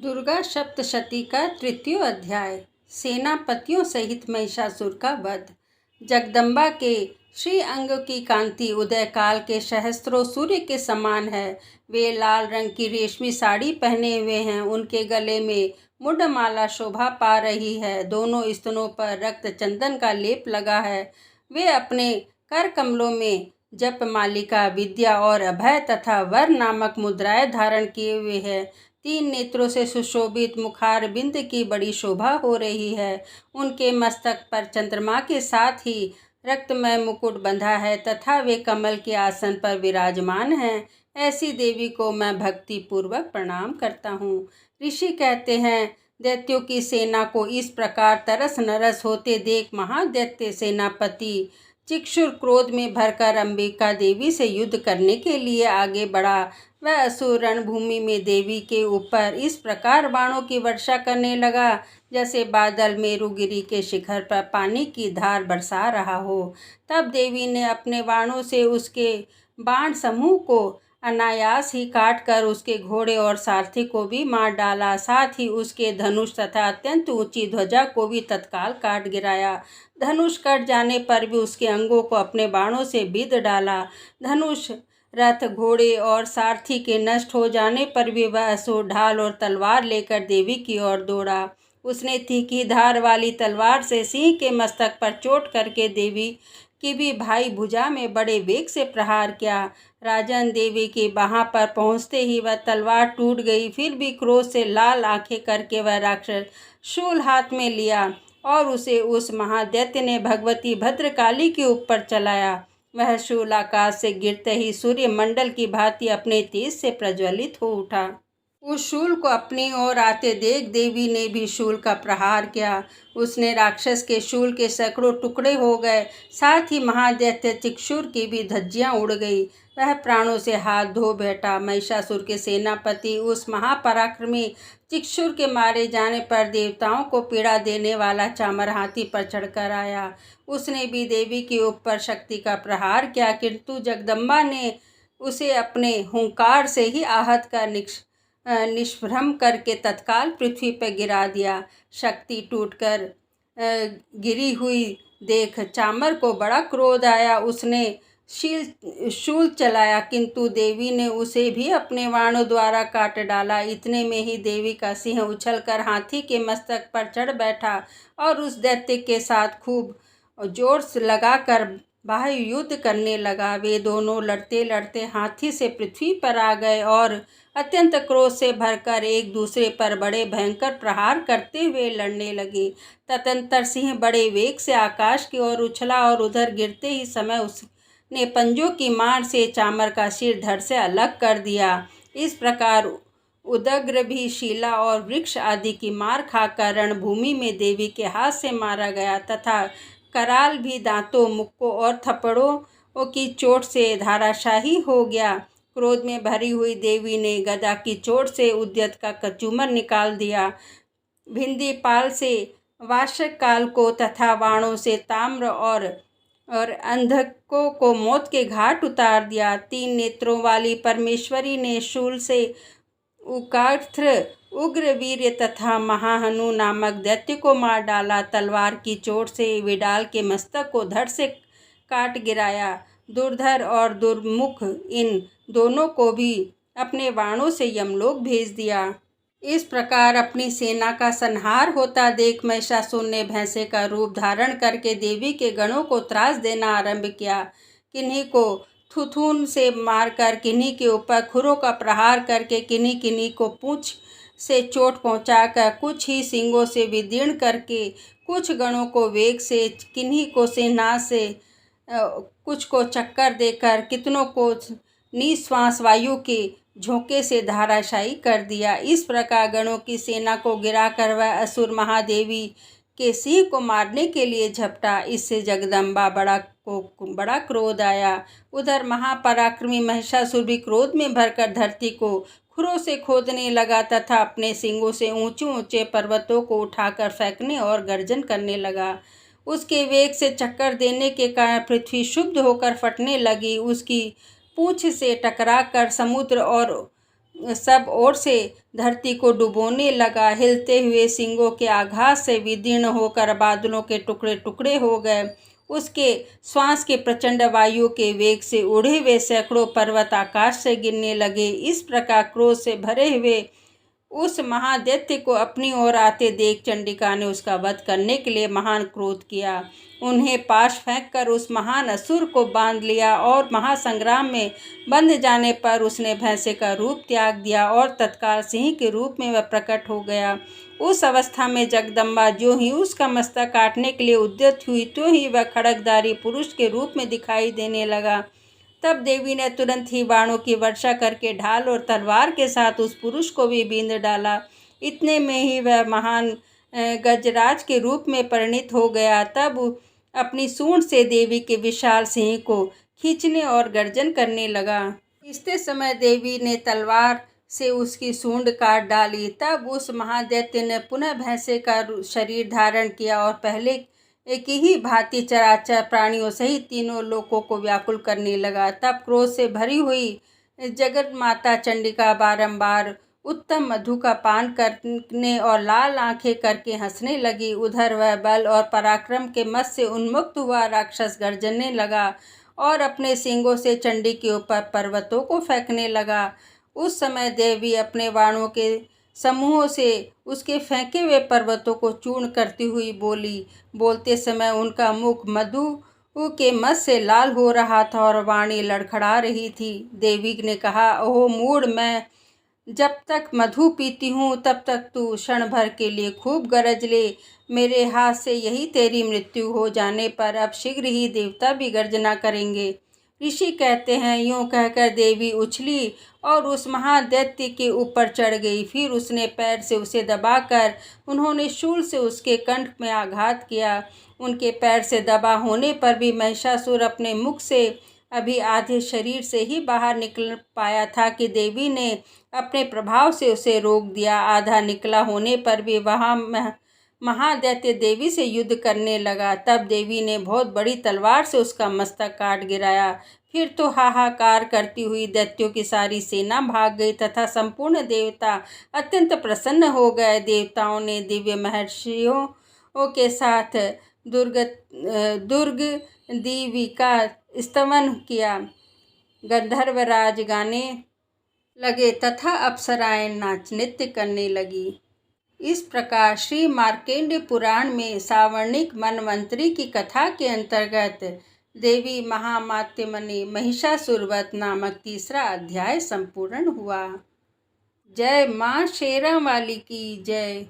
दुर्गा सप्तशती का तृतीय अध्याय। सेनापतियों सहित महिषासुर का वध। जगदम्बा के श्री अंग की कांति उदय काल के सहस्त्रों सूर्य के समान है। वे लाल रंग की रेशमी साड़ी पहने हुए हैं। उनके गले में मुंडमाला शोभा पा रही है। दोनों स्तनों पर रक्त चंदन का लेप लगा है। वे अपने कर कमलों में जप मालिका, विद्या और अभय तथा वर नामक मुद्राएं धारण किए हुए हैं। 3 नेत्रों से सुशोभित मुखार बिंद की बड़ी शोभा हो रही है। उनके मस्तक पर चंद्रमा के साथ ही रक्तमय मुकुट बंधा है तथा वे कमल के आसन पर विराजमान हैं। ऐसी देवी को मैं भक्ति पूर्वक प्रणाम करता हूँ। ऋषि कहते हैं, दैत्यों की सेना को इस प्रकार तरस नरस होते देख महादैत्य सेनापति चिक्षुर क्रोध में भरकर अंबिका देवी से युद्ध करने के लिए आगे बढ़ा। वह असुर रणभूमि में देवी के ऊपर इस प्रकार बाणों की वर्षा करने लगा जैसे बादल मेरुगिरी के शिखर पर पानी की धार बरसा रहा हो। तब देवी ने अपने बाणों से उसके बाण समूह को अनायास ही काटकर उसके घोड़े और सारथी को भी मार डाला। साथ ही उसके धनुष तथा अत्यंत ऊंची ध्वजा को भी तत्काल काट गिराया। धनुष कट जाने पर भी उसके अंगों को अपने बाणों से बिध डाला। धनुष, रथ, घोड़े और सारथी के नष्ट हो जाने पर भी वह असुर ढाल और तलवार लेकर देवी की ओर दौड़ा। उसने तीखी धार वाली तलवार से सिंह के मस्तक पर चोट करके देवी की भी भाई भुजा में बड़े वेग से प्रहार किया। राजन, देवी की बाह पर पहुंचते ही वह तलवार टूट गई। फिर भी क्रोध से लाल आंखें करके वह राक्षस शूल हाथ में लिया और उसे उस महादैत्य ने भगवती भद्रकाली के ऊपर चलाया। वह शूल आकाश से गिरते ही सूर्य मंडल की भांति अपने तेज से प्रज्वलित हो उठा। उस शूल को अपनी ओर आते देख देवी ने भी शूल का प्रहार किया। उसने राक्षस के शूल के सैकड़ों टुकड़े हो गए। साथ ही महादैत्य चिक्षुर की भी धज्जियां उड़ गई। वह प्राणों से हाथ धो बैठा। महिषासुर के सेनापति उस महापराक्रमी चिक्षुर के मारे जाने पर देवताओं को पीड़ा देने वाला चामर हाथी पर चढ़कर आया। उसने भी देवी के ऊपर शक्ति का प्रहार किया, किंतु जगदम्बा ने उसे अपने हुंकार से ही आहत कर निष्भ्रम करके तत्काल पृथ्वी पर गिरा दिया। शक्ति टूटकर गिरी हुई देख चामर को बड़ा क्रोध आया। उसने शूल चलाया, किंतु देवी ने उसे भी अपने बाणों द्वारा काट डाला। इतने में ही देवी का सिंह उछलकर हाथी के मस्तक पर चढ़ बैठा और उस दैत्य के साथ खूब जोर से लगाकर बाह्य युद्ध करने लगा। वे दोनों लड़ते लड़ते हाथी से पृथ्वी पर आ गए और अत्यंत क्रोध से भरकर एक दूसरे पर बड़े भयंकर प्रहार करते हुए लड़ने लगे। तदंतर सिंह बड़े वेग से आकाश की ओर उछला और उधर गिरते ही समय उसने पंजों की मार से चामर का सिर धड़ से अलग कर दिया। इस प्रकार उदग्र भी शीला और वृक्ष आदि की मार खाकर रणभूमि में देवी के हाथ से मारा गया तथा कराल भी दांतों, मुक्कों और थप्पड़ों की चोट से धाराशाही हो गया। क्रोध में भरी हुई देवी ने गदा की चोट से उद्यत का कचूमर निकाल दिया। भिंदी पाल से वाशक काल को तथा बाणों से ताम्र और अंधकों को मौत के घाट उतार दिया। 3 नेत्रों वाली परमेश्वरी ने शूल से उकार्थ, उग्रवीर्य तथा महाहनु नामक दैत्य को मार डाला। तलवार की चोट से विडाल के मस्तक को धड़ से काट गिराया। दुर्धर और दुर्मुख इन दोनों को भी अपने बाणों से यमलोक भेज दिया। इस प्रकार अपनी सेना का संहार होता देख महिषासुर ने भैंसे का रूप धारण करके देवी के गणों को त्रास देना आरंभ किया। किन्हीं को थुथुन से मारकर, किन्हीं के ऊपर खुरों का प्रहार करके, किन्हीं किन्हीं को पूंछ से चोट पहुंचाकर, कुछ ही सींगों से विदीर्ण करके, कुछ गणों को वेग से, किन्हीं को सिंहनाद से, कुछ को चक्कर देकर, कितनों को निश्वास वायु के झोंके से धाराशायी कर दिया। इस प्रकार गणों की सेना को गिराकर वह असुर महादेवी के सिंह को मारने के लिए झपटा। इससे जगदम्बा बड़ा क्रोध आया। उधर महापराक्रमी महिषासुर भी क्रोध में भरकर धरती को खुरों से खोदने लगा तथा अपने सींगों से ऊंचे ऊंचे पर्वतों को उठाकर फेंकने और गर्जन करने लगा। उसके वेग से चक्कर देने के कारण पृथ्वी क्षुब्ध होकर फटने लगी। उसकी पूंछ से टकराकर समुद्र और सब ओर से धरती को डुबोने लगा। हिलते हुए सींगों के आघात से विदीर्ण होकर बादलों के टुकड़े टुकड़े हो गए। उसके श्वास के प्रचंड वायु के वेग से उड़े हुए सैकड़ों पर्वत आकाश से गिरने लगे। इस प्रकार क्रोध से भरे हुए उस महादैत्य को अपनी ओर आते देख चंडिका ने उसका वध करने के लिए महान क्रोध किया। उन्हें पाश फेंककर उस महान असुर को बांध लिया और महासंग्राम में बंध जाने पर उसने भैंसे का रूप त्याग दिया और तत्काल सिंह के रूप में वह प्रकट हो गया। उस अवस्था में जगदम्बा जो ही उसका मस्तक काटने के लिए उद्यत हुई, तो ही वह खड्गधारी पुरुष के रूप में दिखाई देने लगा। तब देवी ने तुरंत ही बाणों की वर्षा करके ढाल और तलवार के साथ उस पुरुष को भी बींध डाला। इतने में ही वह महान गजराज के रूप में परिणित हो गया। तब अपनी सूंड से देवी के विशाल सिंह को खींचने और गर्जन करने लगा। इसी समय देवी ने तलवार से उसकी सूंड काट डाली। तब उस महादैत्य ने पुनः भैंसे का शरीर धारण किया और पहले एक ही भांति चराचर प्राणियों सहित तीनों लोकों को व्याकुल करने लगा। तब क्रोध से भरी हुई जगत माता चंडिका बारंबार उत्तम मधु का पान करने और लाल आंखें करके हंसने लगी। उधर वह बल और पराक्रम के मद से उन्मुक्त हुआ राक्षस गर्जने लगा और अपने सींगों से चंडी के ऊपर पर्वतों को फेंकने लगा। उस समय देवी अपने बाणों के समूहों से उसके फेंके हुए पर्वतों को चूर्ण करती हुई बोली। बोलते समय उनका मुख मधु के मद से लाल हो रहा था और वाणी लड़खड़ा रही थी। देवी ने कहा, ओह मूढ़, मैं जब तक मधु पीती हूँ तब तक तू क्षण भर के लिए खूब गरज ले। मेरे हाथ से यही तेरी मृत्यु हो जाने पर अब शीघ्र ही देवता भी गर्जना करेंगे। ऋषि कहते हैं, यूँ कहकर देवी उछली और उस महादैत्य के ऊपर चढ़ गई। फिर उसने पैर से उसे दबाकर उन्होंने शूल से उसके कंठ में आघात किया। उनके पैर से दबा होने पर भी महिषासुर अपने मुख से अभी आधे शरीर से ही बाहर निकल पाया था कि देवी ने अपने प्रभाव से उसे रोक दिया। आधा निकला होने पर भी वहाँ महादैत्य देवी से युद्ध करने लगा। तब देवी ने बहुत बड़ी तलवार से उसका मस्तक काट गिराया। फिर तो हाहाकार करती हुई दैत्यों की सारी सेना भाग गई तथा संपूर्ण देवता अत्यंत प्रसन्न हो गए। देवताओं ने दिव्य महर्षियों के साथ दुर्ग देवी का स्तवन किया। गंधर्वराज गाने लगे तथा अप्सराएं नाच नृत्य करने लगी। इस प्रकार श्री मार्कंडेय पुराण में सावर्णिक मनवंतरी की कथा के अंतर्गत देवी महामात्यमनी महिषासुरवध नामक तीसरा अध्याय संपूर्ण हुआ। जय मां शेरा वाली की जय।